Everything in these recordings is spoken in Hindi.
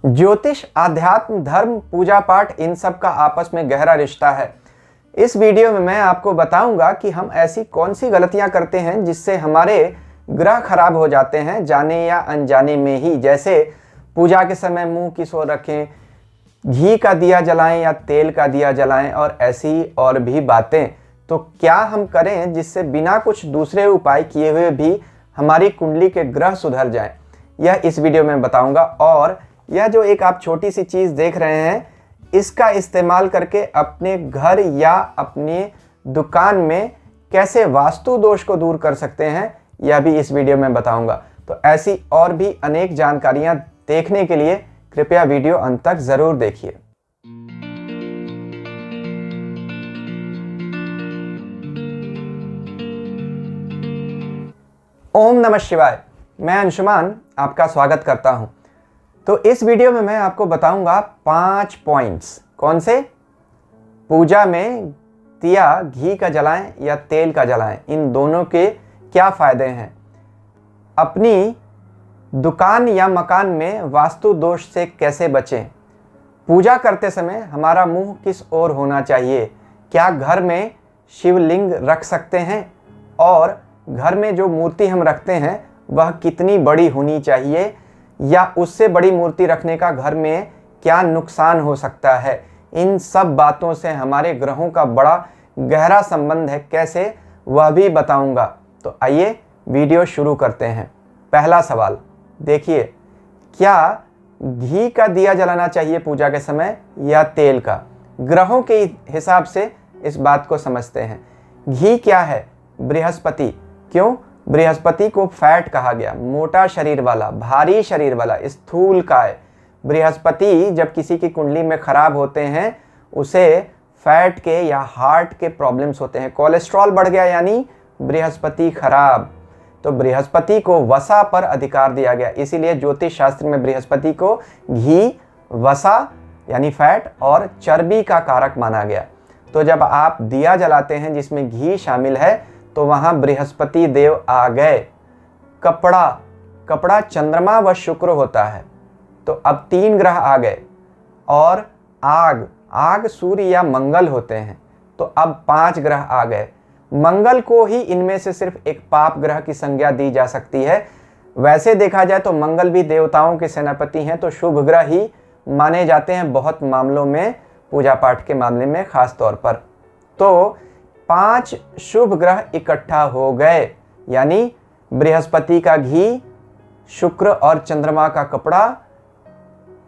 ज्योतिष, आध्यात्म, धर्म, पूजा पाठ, इन सब का आपस में गहरा रिश्ता है। इस वीडियो में मैं आपको बताऊंगा कि हम ऐसी कौन सी गलतियां करते हैं जिससे हमारे ग्रह खराब हो जाते हैं, जाने या अनजाने में ही। जैसे पूजा के समय मुंह किस ओर रखें, घी का दिया जलाएं या तेल का दिया जलाएं, और ऐसी और भी बातें। तो क्या हम करें जिससे बिना कुछ दूसरे उपाय किए हुए भी हमारी कुंडली के ग्रह सुधर जाएं, यह इस वीडियो में बताऊंगा। और यह जो एक आप छोटी सी चीज़ देख रहे हैं, इसका इस्तेमाल करके अपने घर या अपनी दुकान में कैसे वास्तु दोष को दूर कर सकते हैं, यह भी इस वीडियो में बताऊंगा। तो ऐसी और भी अनेक जानकारियां देखने के लिए कृपया वीडियो अंत तक ज़रूर देखिए। ओम नमः शिवाय। मैं अंशुमान आपका स्वागत करता हूं। तो इस वीडियो में मैं आपको बताऊंगा 5 पॉइंट्स। कौन से? पूजा में दिया घी का जलाएं या तेल का जलाएं, इन दोनों के क्या फ़ायदे हैं। अपनी दुकान या मकान में वास्तु दोष से कैसे बचें। पूजा करते समय हमारा मुंह किस ओर होना चाहिए। क्या घर में शिवलिंग रख सकते हैं, और घर में जो मूर्ति हम रखते हैं वह कितनी बड़ी होनी चाहिए, या उससे बड़ी मूर्ति रखने का घर में क्या नुकसान हो सकता है। इन सब बातों से हमारे ग्रहों का बड़ा गहरा संबंध है, कैसे वह भी बताऊंगा। तो आइए वीडियो शुरू करते हैं। पहला सवाल देखिए, क्या घी का दिया जलाना चाहिए पूजा के समय या तेल का? ग्रहों के हिसाब से इस बात को समझते हैं। घी क्या है? बृहस्पति। क्यों? बृहस्पति को फैट कहा गया, मोटा शरीर वाला, भारी शरीर वाला, स्थूलकाय। बृहस्पति जब किसी की कुंडली में खराब होते हैं, उसे फैट के या हार्ट के प्रॉब्लम्स होते हैं। कोलेस्ट्रॉल बढ़ गया यानी बृहस्पति खराब। तो बृहस्पति को वसा पर अधिकार दिया गया, इसीलिए ज्योतिष शास्त्र में बृहस्पति को घी, वसा यानी फैट और चर्बी का कारक माना गया। तो जब आप दिया जलाते हैं जिसमें घी शामिल है, तो वहाँ बृहस्पति देव आ गए। कपड़ा चंद्रमा व शुक्र होता है, तो अब 3 ग्रह आ गए। और आग सूर्य या मंगल होते हैं, तो अब 5 ग्रह आ गए। मंगल को ही इनमें से सिर्फ एक पाप ग्रह की संज्ञा दी जा सकती है। वैसे देखा जाए तो मंगल भी देवताओं के सेनापति हैं, तो शुभ ग्रह ही माने जाते हैं बहुत मामलों में, पूजा पाठ के मामले में खास तौर पर। तो 5 शुभ ग्रह इकट्ठा हो गए, यानी बृहस्पति का घी, शुक्र और चंद्रमा का कपड़ा,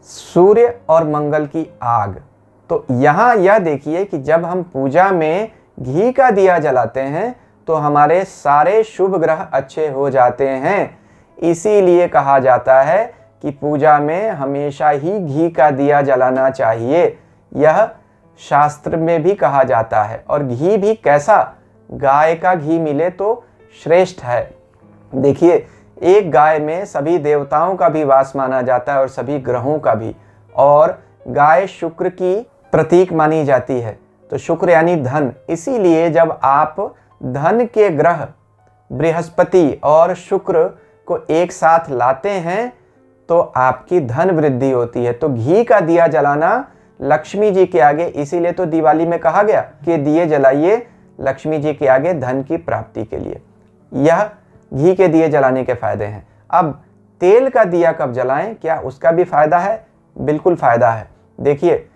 सूर्य और मंगल की आग। तो यहाँ यह देखिए कि जब हम पूजा में घी का दिया जलाते हैं तो हमारे सारे शुभ ग्रह अच्छे हो जाते हैं। इसीलिए कहा जाता है कि पूजा में हमेशा ही घी का दिया जलाना चाहिए। यह शास्त्र में भी कहा जाता है। और घी भी कैसा? गाय का घी मिले तो श्रेष्ठ है। देखिए, एक गाय में सभी देवताओं का भी वास माना जाता है और सभी ग्रहों का भी। और गाय शुक्र की प्रतीक मानी जाती है, तो शुक्र यानी धन। इसीलिए जब आप धन के ग्रह बृहस्पति और शुक्र को एक साथ लाते हैं तो आपकी धन वृद्धि होती है। तो घी का दिया जलाना लक्ष्मी जी के आगे, इसीलिए तो दिवाली में कहा गया कि दिए जलाइए लक्ष्मी जी के आगे धन की प्राप्ति के लिए। यह घी के दिए जलाने के फायदे हैं। अब तेल का दिया कब जलाएं? क्या उसका भी फायदा है? बिल्कुल फायदा है। देखिए,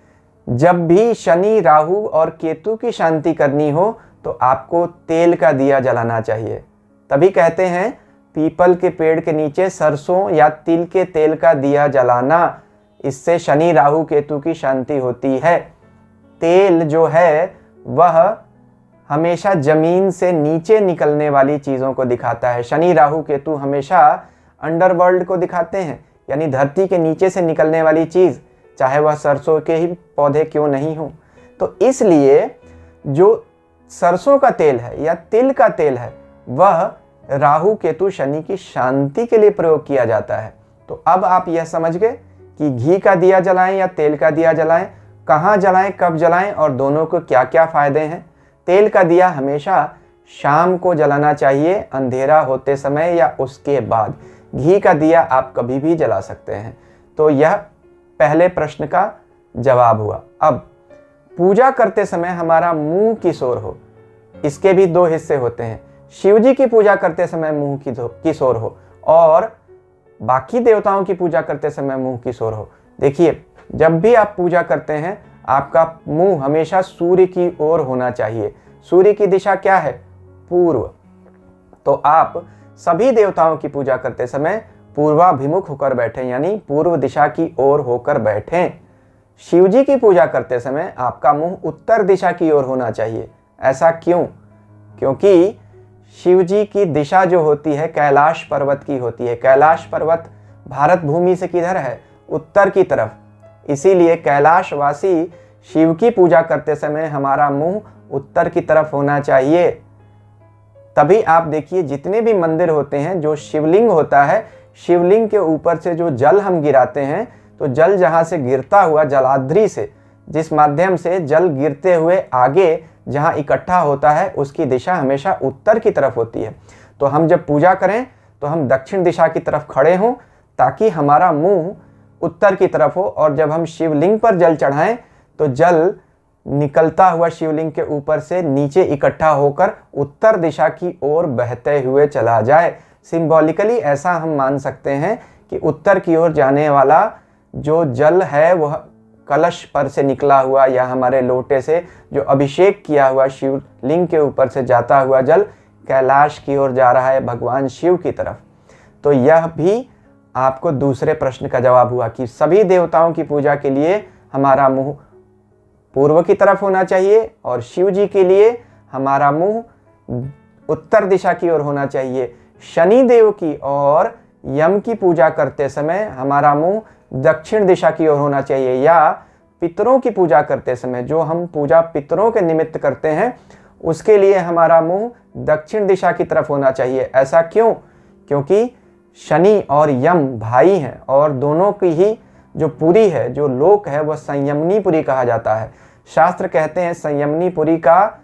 जब भी शनि, राहु और केतु की शांति करनी हो तो आपको तेल का दिया जलाना चाहिए। तभी कहते हैं पीपल के पेड़ के नीचे सरसों या तिल के तेल का दिया जलाना, इससे शनि, राहु, केतु की शांति होती है। तेल जो है वह हमेशा जमीन से नीचे निकलने वाली चीज़ों को दिखाता है। शनि, राहु, केतु हमेशा अंडरवर्ल्ड को दिखाते हैं, यानी धरती के नीचे से निकलने वाली चीज़, चाहे वह सरसों के ही पौधे क्यों नहीं हो। तो इसलिए जो सरसों का तेल है या तिल का तेल है, वह राहु, केतु, शनि की शांति के लिए प्रयोग किया जाता है। तो अब आप यह समझ गए कि घी का दिया जलाएं या तेल का दिया जलाएं, कहाँ जलाएं, कब जलाएं और दोनों को क्या क्या फ़ायदे हैं। तेल का दिया हमेशा शाम को जलाना चाहिए, अंधेरा होते समय या उसके बाद। घी का दिया आप कभी भी जला सकते हैं। तो यह पहले प्रश्न का जवाब हुआ। अब पूजा करते समय हमारा मुंह किस ओर हो, इसके भी दो हिस्से होते हैं। शिव जी की पूजा करते समय मुंह किस ओर हो और बाकी देवताओं की पूजा करते समय मुंह किस ओर हो। देखिए, जब भी आप पूजा करते हैं आपका मुंह हमेशा सूर्य की ओर होना चाहिए। सूर्य की दिशा क्या है? पूर्व। तो आप सभी देवताओं की पूजा करते समय पूर्वाभिमुख होकर बैठें, यानी पूर्व दिशा की ओर होकर बैठें। शिव जी की पूजा करते समय आपका मुंह उत्तर दिशा की ओर होना चाहिए। ऐसा क्यों? क्योंकि शिव जी की दिशा जो होती है कैलाश पर्वत की होती है। कैलाश पर्वत भारत भूमि से किधर है? उत्तर की तरफ। इसीलिए कैलाशवासी शिव की पूजा करते समय हमारा मुंह उत्तर की तरफ होना चाहिए। तभी आप देखिए, जितने भी मंदिर होते हैं, जो शिवलिंग होता है, शिवलिंग के ऊपर से जो जल हम गिराते हैं, तो जल जहाँ से गिरता हुआ जलाद्री से, जिस माध्यम से जल गिरते हुए आगे जहाँ इकट्ठा होता है, उसकी दिशा हमेशा उत्तर की तरफ होती है। तो हम जब पूजा करें तो हम दक्षिण दिशा की तरफ खड़े हों ताकि हमारा मुंह उत्तर की तरफ हो, और जब हम शिवलिंग पर जल चढ़ाएं तो जल निकलता हुआ शिवलिंग के ऊपर से नीचे इकट्ठा होकर उत्तर दिशा की ओर बहते हुए चला जाए। सिंबॉलिकली ऐसा हम मान सकते हैं कि उत्तर की ओर जाने वाला जो जल है वह कलश पर से निकला हुआ या हमारे लोटे से जो अभिषेक किया हुआ शिवलिंग के ऊपर से जाता हुआ जल कैलाश की ओर जा रहा है, भगवान शिव की तरफ। तो यह भी आपको दूसरे प्रश्न का जवाब हुआ कि सभी देवताओं की पूजा के लिए हमारा मुंह पूर्व की तरफ होना चाहिए और शिव जी के लिए हमारा मुंह उत्तर दिशा की ओर होना चाहिए। शनि देव की और यम की पूजा करते समय हमारा मुंह दक्षिण दिशा की ओर होना चाहिए, या पितरों की पूजा करते समय जो हम पूजा पितरों के निमित्त करते हैं उसके लिए हमारा मुंह दक्षिण दिशा की तरफ होना चाहिए। ऐसा क्यों? क्योंकि शनि और यम भाई हैं और दोनों की ही जो पुरी है, जो लोक है, वह संयमनीपुरी कहा जाता है। शास्त्र कहते हैं संयमनीपुरी का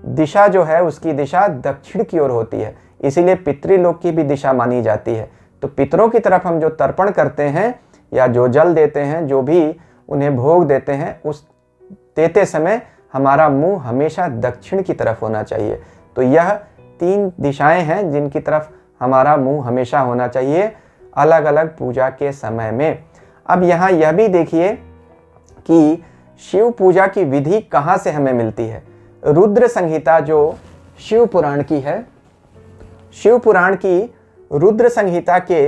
दिशा जो है उसकी दिशा दक्षिण की ओर होती है, इसीलिए पितृलोक की भी दिशा मानी जाती है। तो पितरों की तरफ हम जो तर्पण करते हैं या जो जल देते हैं, जो भी उन्हें भोग देते हैं, उस देते समय हमारा मुंह हमेशा दक्षिण की तरफ होना चाहिए। तो यह 3 दिशाएं हैं जिनकी तरफ हमारा मुंह हमेशा होना चाहिए अलग अलग पूजा के समय में। अब यहाँ यह भी देखिए कि शिव पूजा की विधि कहाँ से हमें मिलती है। रुद्र संहिता जो शिव पुराण की है, शिव पुराण की रुद्र संहिता के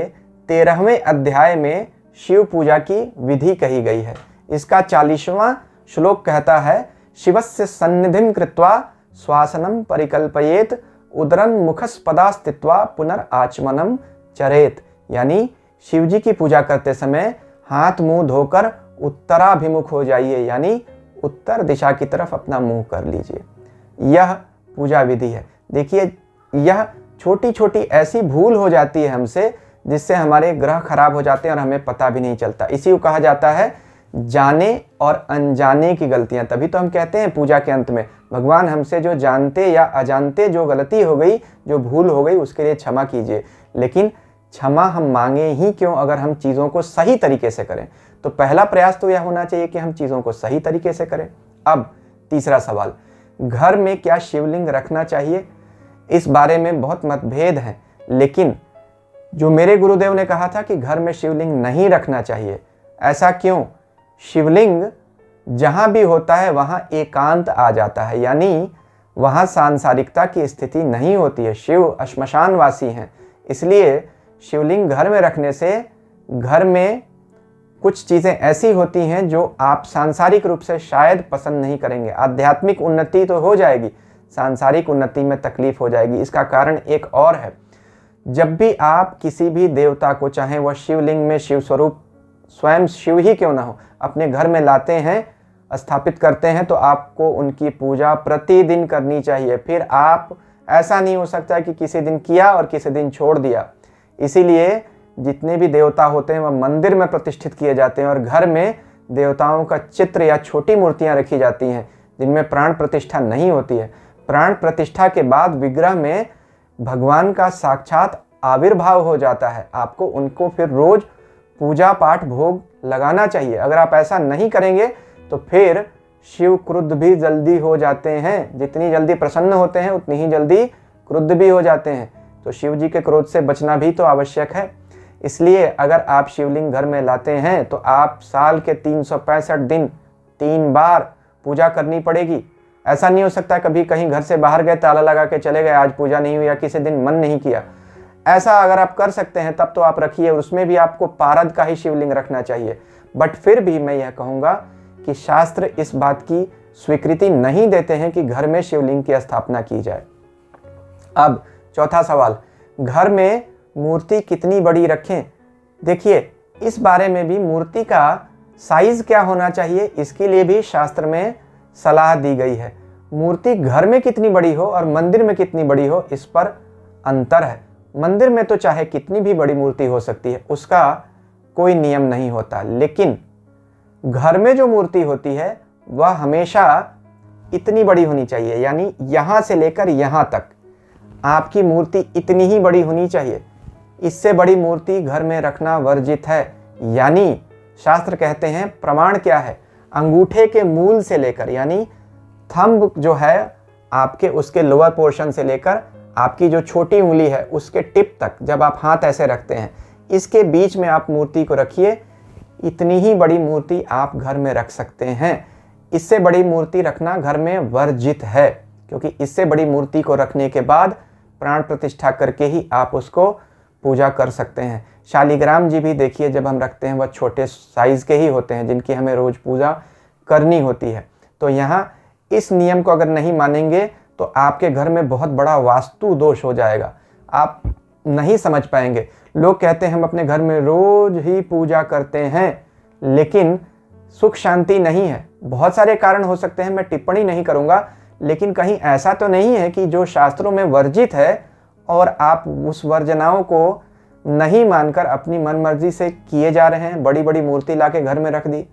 13वें अध्याय में शिव पूजा की विधि कही गई है। इसका 40वां श्लोक कहता है, शिवस्य सन्निधिं कृत्वा श्वासनं परिकल्पयेत उदरन मुखस्पदा स्थित्वा पुनराचमनम चरेत। यानी शिव जी की पूजा करते समय हाथ मुंह धोकर उत्तराभिमुख हो जाइए, यानी उत्तर दिशा की तरफ अपना मुंह कर लीजिए। यह पूजा विधि है। देखिए, यह छोटी छोटी ऐसी भूल हो जाती है हमसे जिससे हमारे ग्रह खराब हो जाते हैं और हमें पता भी नहीं चलता। इसी को कहा जाता है जाने और अनजाने की गलतियां। तभी तो हम कहते हैं पूजा के अंत में, भगवान हमसे जो जानते या अजानते जो गलती हो गई, जो भूल हो गई, उसके लिए क्षमा कीजिए। लेकिन क्षमा हम मांगे ही क्यों अगर हम चीज़ों को सही तरीके से करें। तो पहला प्रयास तो यह होना चाहिए कि हम चीज़ों को सही तरीके से करें। अब तीसरा सवाल, घर में क्या शिवलिंग रखना चाहिए? इस बारे में बहुत मतभेद हैं, लेकिन जो मेरे गुरुदेव ने कहा था कि घर में शिवलिंग नहीं रखना चाहिए। ऐसा क्यों? शिवलिंग जहाँ भी होता है वहाँ एकांत आ जाता है, यानी वहाँ सांसारिकता की स्थिति नहीं होती है। शिव श्मशानवासी हैं, इसलिए शिवलिंग घर में रखने से घर में कुछ चीज़ें ऐसी होती हैं जो आप सांसारिक रूप से शायद पसंद नहीं करेंगे। आध्यात्मिक उन्नति तो हो जाएगी, सांसारिक उन्नति में तकलीफ हो जाएगी। इसका कारण एक और है, जब भी आप किसी भी देवता को, चाहे वह शिवलिंग में शिव स्वरूप स्वयं शिव ही क्यों ना हो, अपने घर में लाते हैं, स्थापित करते हैं, तो आपको उनकी पूजा प्रतिदिन करनी चाहिए। फिर आप ऐसा नहीं हो सकता कि किसी दिन किया और किसी दिन छोड़ दिया। इसीलिए जितने भी देवता होते हैं वह मंदिर में प्रतिष्ठित किए जाते हैं और घर में देवताओं का चित्र या छोटी मूर्तियां रखी जाती हैं जिनमें प्राण प्रतिष्ठा नहीं होती है। प्राण प्रतिष्ठा के बाद विग्रह में भगवान का साक्षात आविर्भाव हो जाता है। आपको उनको फिर रोज पूजा पाठ भोग लगाना चाहिए। अगर आप ऐसा नहीं करेंगे तो फिर शिव क्रुद्ध भी जल्दी हो जाते हैं। जितनी जल्दी प्रसन्न होते हैं उतनी ही जल्दी क्रुद्ध भी हो जाते हैं। तो शिव जी के क्रोध से बचना भी तो आवश्यक है। इसलिए अगर आप शिवलिंग घर में लाते हैं तो आप साल के 365 दिन 3 बार पूजा करनी पड़ेगी। ऐसा नहीं हो सकता कभी कहीं घर से बाहर गए, ताला लगा के चले गए, आज पूजा नहीं हुई या किसी दिन मन नहीं किया। ऐसा अगर आप कर सकते हैं तब तो आप रखिए, उसमें भी आपको पारद का ही शिवलिंग रखना चाहिए। बट फिर भी मैं यह कहूँगा कि शास्त्र इस बात की स्वीकृति नहीं देते हैं कि घर में शिवलिंग की स्थापना की जाए। अब चौथा सवाल, घर में मूर्ति कितनी बड़ी रखें? देखिए, इस बारे में भी मूर्ति का साइज क्या होना चाहिए इसके लिए भी शास्त्र में सलाह दी गई है। मूर्ति घर में कितनी बड़ी हो और मंदिर में कितनी बड़ी हो, इस पर अंतर है। मंदिर में तो चाहे कितनी भी बड़ी मूर्ति हो सकती है, उसका कोई नियम नहीं होता, लेकिन घर में जो मूर्ति होती है वह हमेशा इतनी बड़ी होनी चाहिए, यानी यहाँ से लेकर यहाँ तक आपकी मूर्ति इतनी ही बड़ी होनी चाहिए। इससे बड़ी मूर्ति घर में रखना वर्जित है। यानी शास्त्र कहते हैं, प्रमाण क्या है, अंगूठे के मूल से लेकर, यानी थंब जो है आपके, उसके लोअर पोर्शन से लेकर आपकी जो छोटी उंगली है उसके टिप तक, जब आप हाथ ऐसे रखते हैं, इसके बीच में आप मूर्ति को रखिए। इतनी ही बड़ी मूर्ति आप घर में रख सकते हैं। इससे बड़ी मूर्ति रखना घर में वर्जित है, क्योंकि इससे बड़ी मूर्ति को रखने के बाद प्राण प्रतिष्ठा करके ही आप उसको पूजा कर सकते हैं। शालिग्राम जी भी देखिए, जब हम रखते हैं वह छोटे साइज के ही होते हैं जिनकी हमें रोज पूजा करनी होती है। तो यहाँ इस नियम को अगर नहीं मानेंगे तो आपके घर में बहुत बड़ा वास्तु दोष हो जाएगा, आप नहीं समझ पाएंगे। लोग कहते हैं हम अपने घर में रोज ही पूजा करते हैं, लेकिन सुख शांति नहीं है। बहुत सारे कारण हो सकते हैं, मैं टिप्पणी नहीं करूंगा, लेकिन कहीं ऐसा तो नहीं है कि जो शास्त्रों में वर्जित है और आप उस वर्जनाओं को नहीं मानकर अपनी मनमर्जी से किए जा रहे हैं। बड़ी बड़ी मूर्ति लाके घर में रख दी,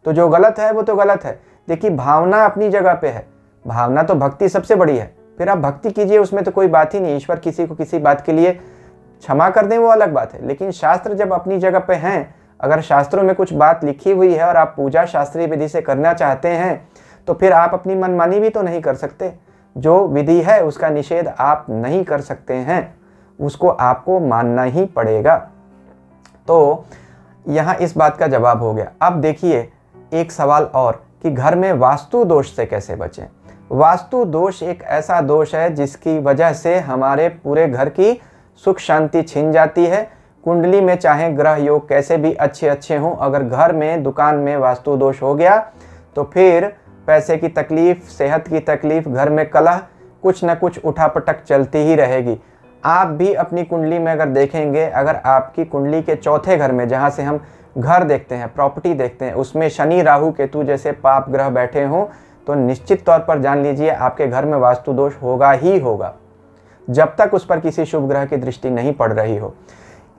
तो जो गलत है वो तो गलत है। देखिए, भावना अपनी जगह पे है, भावना तो भक्ति सबसे बड़ी है, फिर आप भक्ति कीजिए, उसमें तो कोई बात ही नहीं। ईश्वर किसी को किसी बात के लिए क्षमा कर दें वो अलग बात है, लेकिन शास्त्र जब अपनी जगह पे हैं, अगर शास्त्रों में कुछ बात लिखी हुई है और आप पूजा शास्त्रीय विधि से करना चाहते हैं तो फिर आप अपनी मनमानी भी तो नहीं कर सकते। जो विधि है उसका निषेध आप नहीं कर सकते हैं, उसको आपको मानना ही पड़ेगा। तो यहाँ इस बात का जवाब हो गया। अब देखिए एक सवाल और, कि घर में वास्तु दोष से कैसे बचें। वास्तु दोष एक ऐसा दोष है जिसकी वजह से हमारे पूरे घर की सुख शांति छिन जाती है। कुंडली में चाहे ग्रह योग कैसे भी अच्छे अच्छे हों, अगर घर में दुकान में वास्तु दोष हो गया तो फिर पैसे की तकलीफ, सेहत की तकलीफ, घर में कलह, कुछ न कुछ उठापटक चलती ही रहेगी। आप भी अपनी कुंडली में अगर देखेंगे, अगर आपकी कुंडली के चौथे घर में, जहाँ से हम घर देखते हैं, प्रॉपर्टी देखते हैं, उसमें शनि राहु केतु जैसे पाप ग्रह बैठे हों, तो निश्चित तौर पर जान लीजिए आपके घर में वास्तु दोष होगा ही होगा, जब तक उस पर किसी शुभ ग्रह की दृष्टि नहीं पड़ रही हो।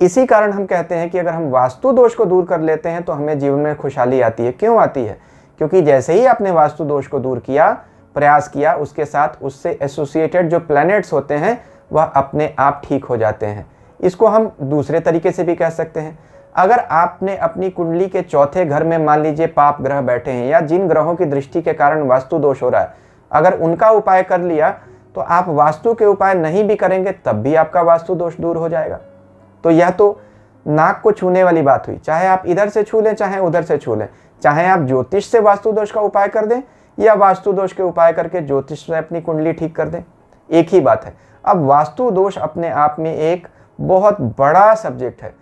इसी कारण हम कहते हैं कि अगर हम वास्तु दोष को दूर कर लेते हैं तो हमें जीवन में खुशहाली आती है। क्यों आती है? क्योंकि जैसे ही आपने वास्तु दोष को दूर किया, प्रयास किया, उसके साथ उससे एसोसिएटेड जो प्लैनेट्स होते हैं वह अपने आप ठीक हो जाते हैं। इसको हम दूसरे तरीके से भी कह सकते हैं। अगर आपने अपनी कुंडली के चौथे घर में मान लीजिए पाप ग्रह बैठे हैं या जिन ग्रहों की दृष्टि के कारण वास्तु दोष हो रहा है, अगर उनका उपाय कर लिया तो आप वास्तु के उपाय नहीं भी करेंगे तब भी आपका वास्तु दोष दूर हो जाएगा। तो यह तो नाक को छूने वाली बात हुई। चाहे आप इधर से छू लें चाहे उधर से छू लें, चाहे आप ज्योतिष से वास्तु दोष का उपाय कर दें या वास्तु दोष के उपाय करके ज्योतिष से अपनी कुंडली ठीक कर दें, एक ही बात है। अब वास्तु दोष अपने आप में एक बहुत बड़ा सब्जेक्ट है।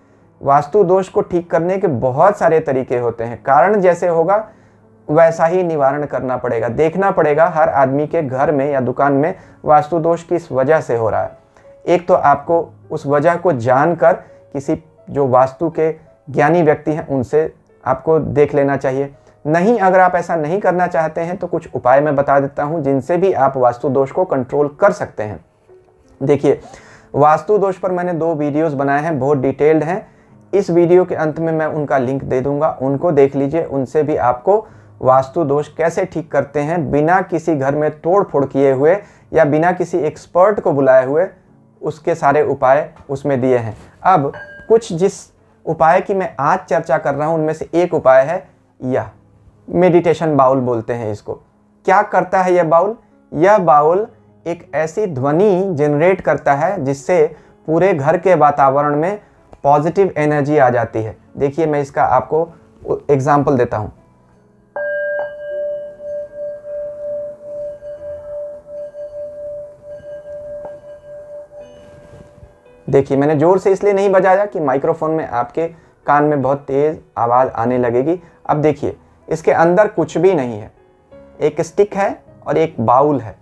वास्तु दोष को ठीक करने के बहुत सारे तरीके होते हैं। कारण जैसे होगा वैसा ही निवारण करना पड़ेगा। देखना पड़ेगा हर आदमी के घर में या दुकान में वास्तु दोष किस वजह से हो रहा है। एक तो आपको उस वजह को जानकर किसी जो वास्तु के ज्ञानी व्यक्ति हैं उनसे आपको देख लेना चाहिए। नहीं, अगर आप ऐसा नहीं करना चाहते हैं तो कुछ उपाय मैं बता देता हूं जिनसे भी आप वास्तु दोष को कंट्रोल कर सकते हैं। देखिए, वास्तु दोष पर मैंने 2 वीडियोस बनाए हैं, बहुत डिटेल्ड हैं। इस वीडियो के अंत में मैं उनका लिंक दे दूंगा, उनको देख लीजिए। उनसे भी आपको वास्तु दोष कैसे ठीक करते हैं बिना किसी घर में तोड़ फोड़ किए हुए या बिना किसी एक्सपर्ट को बुलाए हुए, उसके सारे उपाय उसमें दिए हैं। अब कुछ जिस उपाय की मैं आज चर्चा कर रहा हूं उनमें से एक उपाय है यह मेडिटेशन बाउल बोलते हैं इसको। क्या करता है यह बाउल? यह बाउल एक ऐसी ध्वनि जनरेट करता है जिससे पूरे घर के वातावरण में पॉजिटिव एनर्जी आ जाती है। देखिए मैं इसका आपको एग्जाम्पल देता हूं। देखिए मैंने जोर से इसलिए नहीं बजाया कि माइक्रोफोन में आपके कान में बहुत तेज आवाज आने लगेगी। अब देखिए इसके अंदर कुछ भी नहीं है, एक स्टिक है और एक बाउल है।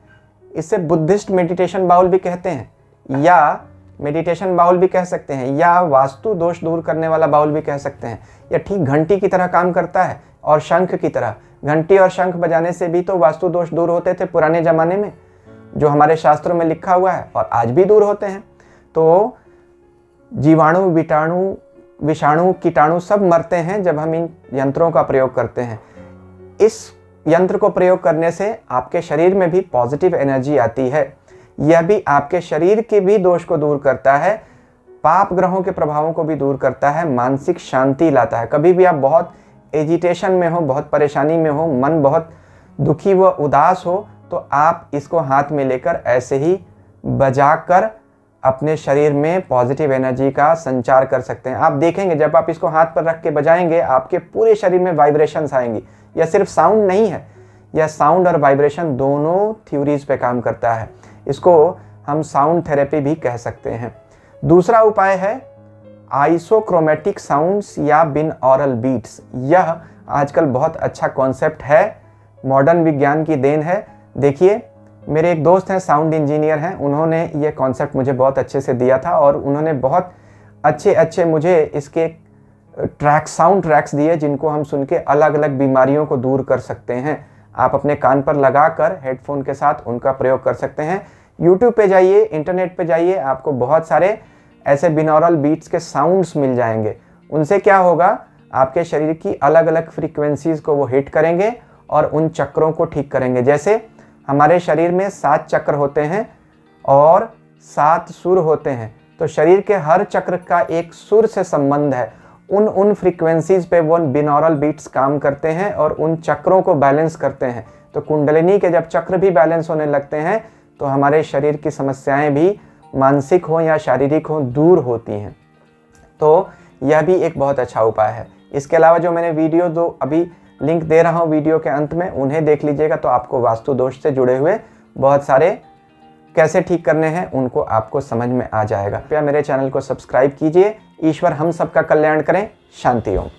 इसे बुद्धिस्ट मेडिटेशन बाउल भी कहते हैं या मेडिटेशन बाउल भी कह सकते हैं या वास्तु दोष दूर करने वाला बाउल भी कह सकते हैं। यह ठीक घंटी की तरह काम करता है और शंख की तरह। घंटी और शंख बजाने से भी तो वास्तु दोष दूर होते थे पुराने ज़माने में, जो हमारे शास्त्रों में लिखा हुआ है, और आज भी दूर होते हैं। तो जीवाणु, विषाणु, कीटाणु सब मरते हैं जब हम इन यंत्रों का प्रयोग करते हैं। इस यंत्र को प्रयोग करने से आपके शरीर में भी पॉजिटिव एनर्जी आती है। यह भी आपके शरीर के भी दोष को दूर करता है, पाप ग्रहों के प्रभावों को भी दूर करता है, मानसिक शांति लाता है। कभी भी आप बहुत एजिटेशन में हो, बहुत परेशानी में हो, मन बहुत दुखी व उदास हो, तो आप इसको हाथ में लेकर ऐसे ही बजाकर अपने शरीर में पॉजिटिव एनर्जी का संचार कर सकते हैं। आप देखेंगे जब आप इसको हाथ पर रख के बजाएंगे आपके पूरे शरीर में वाइब्रेशंस आएंगी। यह सिर्फ साउंड नहीं है, यह साउंड और वाइब्रेशन दोनों थ्योरीज पे काम करता है। इसको हम साउंड थेरेपी भी कह सकते हैं। दूसरा उपाय है आइसोक्रोमेटिक साउंड्स या बिनऑरल बीट्स। यह आजकल बहुत अच्छा कॉन्सेप्ट है, मॉडर्न विज्ञान की देन है। देखिए मेरे एक दोस्त हैं, साउंड इंजीनियर हैं, उन्होंने ये कॉन्सेप्ट मुझे बहुत अच्छे से दिया था और उन्होंने बहुत अच्छे मुझे इसके साउंड ट्रैक्स दिए जिनको हम सुन के अलग अलग बीमारियों को दूर कर सकते हैं। आप अपने कान पर लगाकर हेडफोन के साथ उनका प्रयोग कर सकते हैं। यूट्यूब पे जाइए, इंटरनेट पे जाइए, आपको बहुत सारे ऐसे बिनॉरल बीट्स के साउंड्स मिल जाएंगे। उनसे क्या होगा, आपके शरीर की अलग अलग फ्रीक्वेंसीज को वो हिट करेंगे और उन चक्रों को ठीक करेंगे। जैसे हमारे शरीर में 7 चक्र होते हैं और 7 सुर होते हैं, तो शरीर के हर चक्र का एक सुर से संबंध है। उन फ्रीक्वेंसीज पे वो बिनॉरल बीट्स काम करते हैं और उन चक्रों को बैलेंस करते हैं। तो कुंडलिनी के जब चक्र भी बैलेंस होने लगते हैं तो हमारे शरीर की समस्याएं भी मानसिक हो या शारीरिक हो दूर होती हैं। तो यह भी एक बहुत अच्छा उपाय है। इसके अलावा जो मैंने वीडियो दो अभी लिंक दे रहा हूँ वीडियो के अंत में, उन्हें देख लीजिएगा तो आपको वास्तु दोष से जुड़े हुए बहुत सारे कैसे ठीक करने हैं उनको आपको समझ में आ जाएगा। कृपया मेरे चैनल को सब्सक्राइब कीजिए। ईश्वर हम सबका कल्याण करें। शांति ओम।